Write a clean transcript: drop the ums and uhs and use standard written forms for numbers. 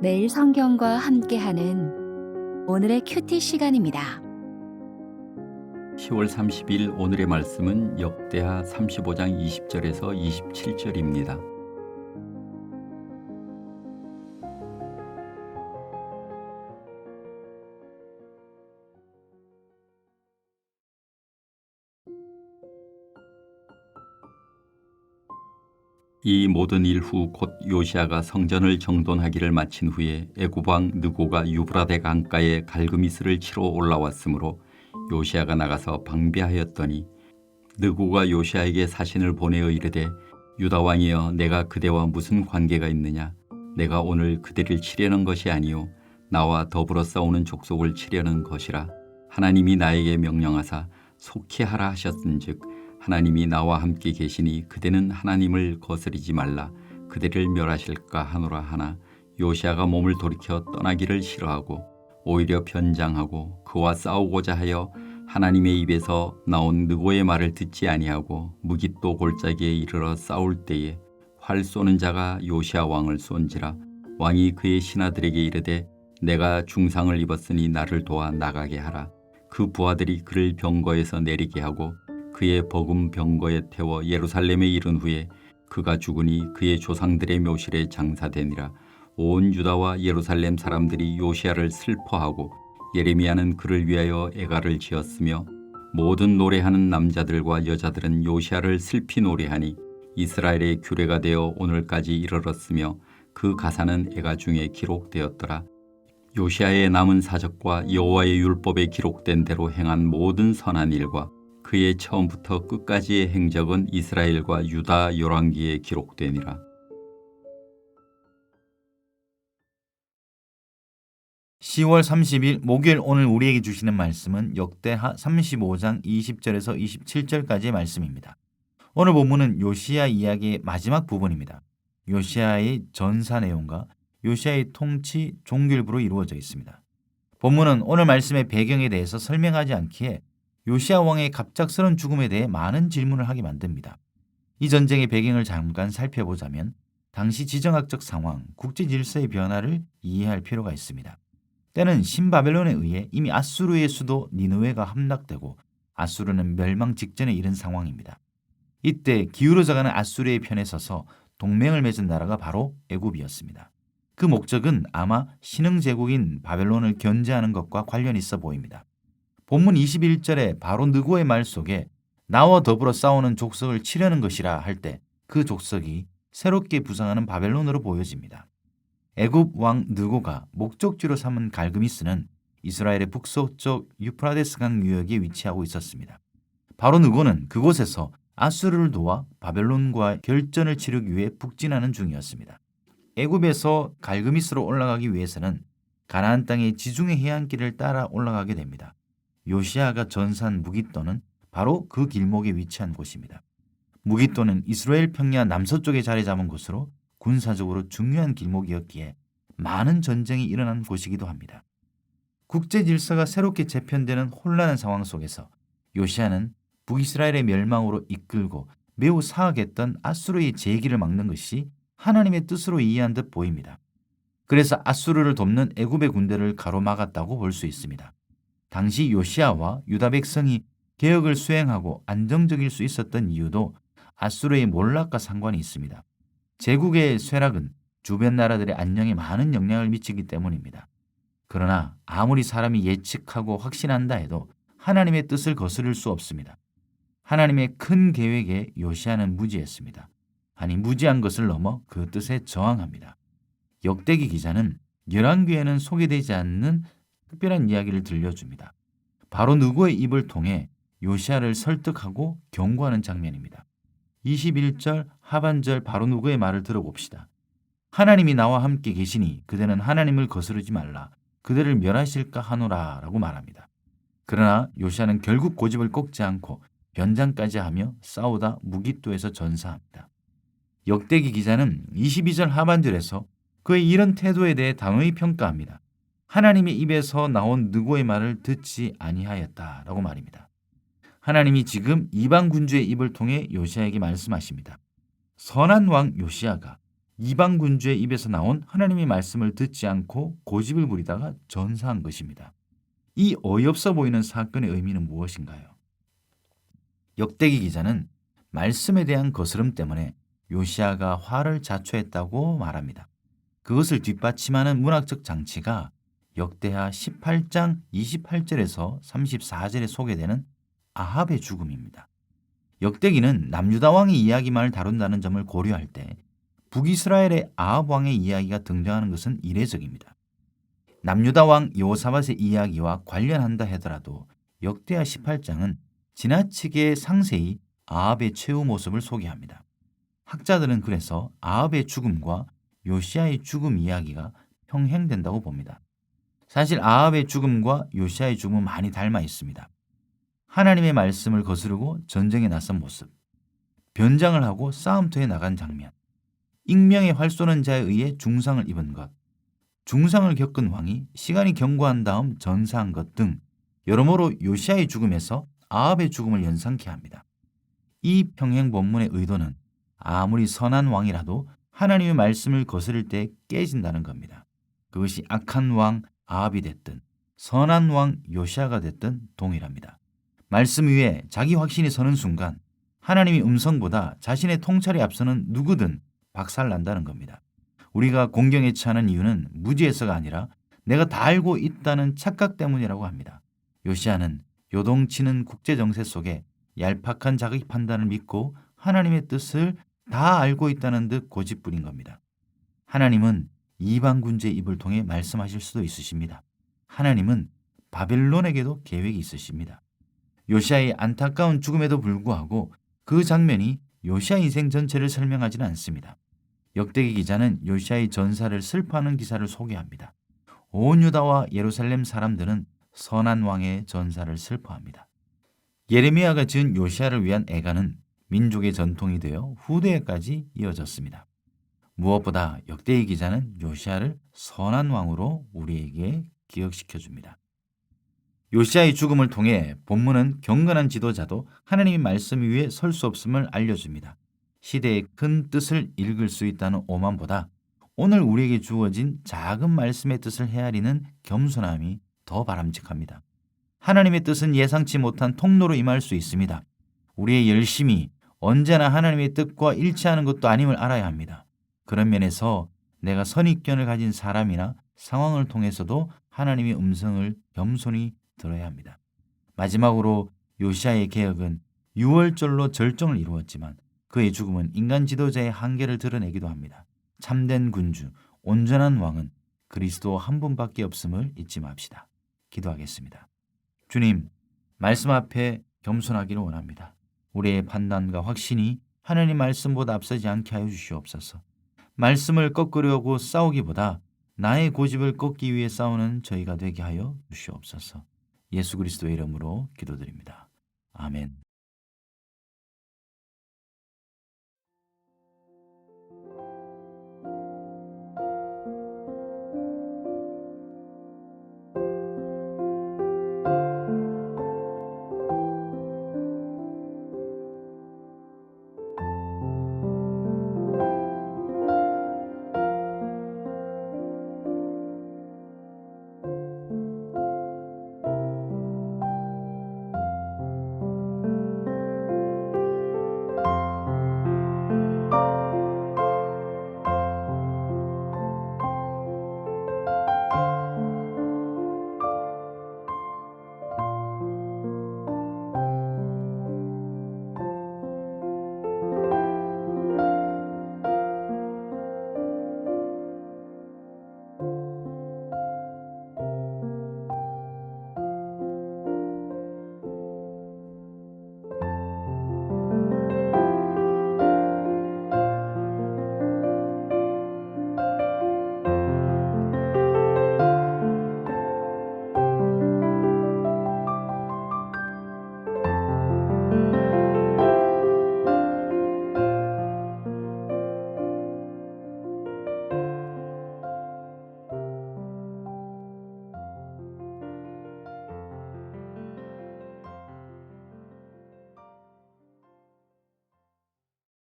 매일 성경과 함께하는 오늘의 큐티 시간입니다. 10월 30일 오늘의 말씀은 역대하 35장 20절에서 27절입니다. 이 모든 일 후 곧 요시아가 성전을 정돈하기를 마친 후에 애굽 왕 느고가 유브라데 강가에 갈그미스를 치러 올라왔으므로 요시아가 나가서 방비하였더니 느고가 요시아에게 사신을 보내어 이르되 유다 왕이여 내가 그대와 무슨 관계가 있느냐 내가 오늘 그대를 치려는 것이 아니요 나와 더불어 싸우는 족속을 치려는 것이라 하나님이 나에게 명령하사 속히 하라 하셨은즉 하나님이 나와 함께 계시니 그대는 하나님을 거스리지 말라 그대를 멸하실까 하노라 하나 요시아가 몸을 돌이켜 떠나기를 싫어하고 오히려 변장하고 그와 싸우고자 하여 하나님의 입에서 나온 느고의 말을 듣지 아니하고 무깃도 골짜기에 이르러 싸울 때에 활 쏘는 자가 요시아 왕을 쏜지라 왕이 그의 신하들에게 이르되 내가 중상을 입었으니 나를 도와 나가게 하라 그 부하들이 그를 병거에서 내리게 하고 그의 버금 병거에 태워 예루살렘에 이른 후에 그가 죽으니 그의 조상들의 묘실에 장사되니라. 온 유다와 예루살렘 사람들이 요시아를 슬퍼하고 예레미야는 그를 위하여 애가를 지었으며 모든 노래하는 남자들과 여자들은 요시아를 슬피 노래하니 이스라엘의 규례가 되어 오늘까지 이르렀으며 그 가사는 애가 중에 기록되었더라. 요시아의 남은 사적과 여호와의 율법에 기록된 대로 행한 모든 선한 일과 그의 처음부터 끝까지의 행적은 이스라엘과 유다 열왕기에 기록되니라. 10월 30일 목요일 오늘 우리에게 주시는 말씀은 역대하 35장 20절에서 27절까지의 말씀입니다. 오늘 본문은 요시아 이야기의 마지막 부분입니다. 요시아의 전사 내용과 요시아의 통치 종결부로 이루어져 있습니다. 본문은 오늘 말씀의 배경에 대해서 설명하지 않기에 요시아 왕의 갑작스러운 죽음에 대해 많은 질문을 하게 만듭니다. 이 전쟁의 배경을 잠깐 살펴보자면 당시 지정학적 상황, 국제 질서의 변화를 이해할 필요가 있습니다. 때는 신바벨론에 의해 이미 아수르의 수도 니느웨가 함락되고 아수르는 멸망 직전에 이른 상황입니다. 이때 기울어져가는 아수르의 편에 서서 동맹을 맺은 나라가 바로 애굽이었습니다. 그 목적은 아마 신흥제국인 바벨론을 견제하는 것과 관련이 있어 보입니다. 본문 21절에 바로 느고의 말 속에 나와 더불어 싸우는 족속을 치려는 것이라 할 때 그 족속이 새롭게 부상하는 바벨론으로 보여집니다. 애굽 왕 느고가 목적지로 삼은 갈그미스는 이스라엘의 북서쪽 유프라데스 강 유역에 위치하고 있었습니다. 바로 느고는 그곳에서 아수르를 도와 바벨론과 결전을 치르기 위해 북진하는 중이었습니다. 애굽에서 갈그미스로 올라가기 위해서는 가나안 땅의 지중해 해안길을 따라 올라가게 됩니다. 요시아가 전사한 무깃도는 바로 그 길목에 위치한 곳입니다. 무깃도는 이스라엘 평야 남서쪽에 자리 잡은 곳으로 군사적으로 중요한 길목이었기에 많은 전쟁이 일어난 곳이기도 합니다. 국제 질서가 새롭게 재편되는 혼란한 상황 속에서 요시아는 북이스라엘의 멸망으로 이끌고 매우 사악했던 아수르의 재기를 막는 것이 하나님의 뜻으로 이해한 듯 보입니다. 그래서 아수르를 돕는 애굽의 군대를 가로막았다고 볼 수 있습니다. 당시 요시아와 유다 백성이 개혁을 수행하고 안정적일 수 있었던 이유도 아수르의 몰락과 상관이 있습니다. 제국의 쇠락은 주변 나라들의 안녕에 많은 영향을 미치기 때문입니다. 그러나 아무리 사람이 예측하고 확신한다 해도 하나님의 뜻을 거스를 수 없습니다. 하나님의 큰 계획에 요시아는 무지했습니다. 아니 무지한 것을 넘어 그 뜻에 저항합니다. 역대기 기자는 열왕기에는 소개되지 않는 특별한 이야기를 들려줍니다. 바로 느고의 입을 통해 요시아를 설득하고 경고하는 장면입니다. 21절 하반절 바로 느고의 말을 들어봅시다. 하나님이 나와 함께 계시니 그대는 하나님을 거스르지 말라. 그대를 멸하실까 하노라 라고 말합니다. 그러나 요시아는 결국 고집을 꺾지 않고 변장까지 하며 싸우다 무깃도에서 전사합니다. 역대기 기자는 22절 하반절에서 그의 이런 태도에 대해 단호히 평가합니다. 하나님의 입에서 나온 느고의 말을 듣지 아니하였다라고 말입니다. 하나님이 지금 이방 군주의 입을 통해 요시아에게 말씀하십니다. 선한 왕 요시아가 이방 군주의 입에서 나온 하나님의 말씀을 듣지 않고 고집을 부리다가 전사한 것입니다. 이 어이없어 보이는 사건의 의미는 무엇인가요? 역대기 기자는 말씀에 대한 거스름 때문에 요시야가 화를 자초했다고 말합니다. 그것을 뒷받침하는 문학적 장치가 역대하 18장 28절에서 34절에 소개되는 아합의 죽음입니다. 역대기는 남유다 왕의 이야기만을 다룬다는 점을 고려할 때 북이스라엘의 아합 왕의 이야기가 등장하는 것은 이례적입니다. 남유다 왕 여호사밧의 이야기와 관련한다 하더라도 역대하 18장은 지나치게 상세히 아합의 최후 모습을 소개합니다. 학자들은 그래서 아합의 죽음과 요시야의 죽음 이야기가 평행된다고 봅니다. 사실 아합의 죽음과 요시야의 죽음은 많이 닮아 있습니다. 하나님의 말씀을 거스르고 전쟁에 나선 모습, 변장을 하고 싸움터에 나간 장면, 익명의 활 쏘는 자에 의해 중상을 입은 것, 중상을 겪은 왕이 시간이 경과한 다음 전사한 것 등 여러모로 요시야의 죽음에서 아합의 죽음을 연상케 합니다. 이 평행 본문의 의도는 아무리 선한 왕이라도 하나님의 말씀을 거스를 때 깨진다는 겁니다. 그것이 악한 왕 아합이 됐든 선한 왕 요시야가 됐든 동일합니다. 말씀 위에 자기 확신이 서는 순간 하나님의 음성보다 자신의 통찰에 앞서는 누구든 박살난다는 겁니다. 우리가 공경에 처하는 이유는 무지해서가 아니라 내가 다 알고 있다는 착각 때문이라고 합니다. 요시야는 요동치는 국제정세 속에 얄팍한 자기 판단을 믿고 하나님의 뜻을 다 알고 있다는 듯 고집부린 겁니다. 하나님은 이방 군주의 입을 통해 말씀하실 수도 있으십니다. 하나님은 바벨론에게도 계획이 있으십니다. 요시야의 안타까운 죽음에도 불구하고 그 장면이 요시야 인생 전체를 설명하지는 않습니다. 역대기 기자는 요시야의 전사를 슬퍼하는 기사를 소개합니다. 온 유다와 예루살렘 사람들은 선한 왕의 전사를 슬퍼합니다. 예레미야가 지은 요시야를 위한 애가는 민족의 전통이 되어 후대에까지 이어졌습니다. 무엇보다 역대기 기자는 요시야를 선한 왕으로 우리에게 기억시켜줍니다. 요시야의 죽음을 통해 본문은 경건한 지도자도 하나님의 말씀 위에 설 수 없음을 알려줍니다. 시대의 큰 뜻을 읽을 수 있다는 오만보다 오늘 우리에게 주어진 작은 말씀의 뜻을 헤아리는 겸손함이 더 바람직합니다. 하나님의 뜻은 예상치 못한 통로로 임할 수 있습니다. 우리의 열심이 언제나 하나님의 뜻과 일치하는 것도 아님을 알아야 합니다. 그런 면에서 내가 선입견을 가진 사람이나 상황을 통해서도 하나님의 음성을 겸손히 들어야 합니다. 마지막으로 요시야의 개혁은 6월절로 절정을 이루었지만 그의 죽음은 인간 지도자의 한계를 드러내기도 합니다. 참된 군주, 온전한 왕은 그리스도 한 분밖에 없음을 잊지 맙시다. 기도하겠습니다. 주님, 말씀 앞에 겸손하기를 원합니다. 우리의 판단과 확신이 하나님 말씀보다 앞서지 않게 하여 주시옵소서. 말씀을 꺾으려고 싸우기보다 나의 고집을 꺾기 위해 싸우는 저희가 되게 하여 주시옵소서. 예수 그리스도의 이름으로 기도드립니다. 아멘.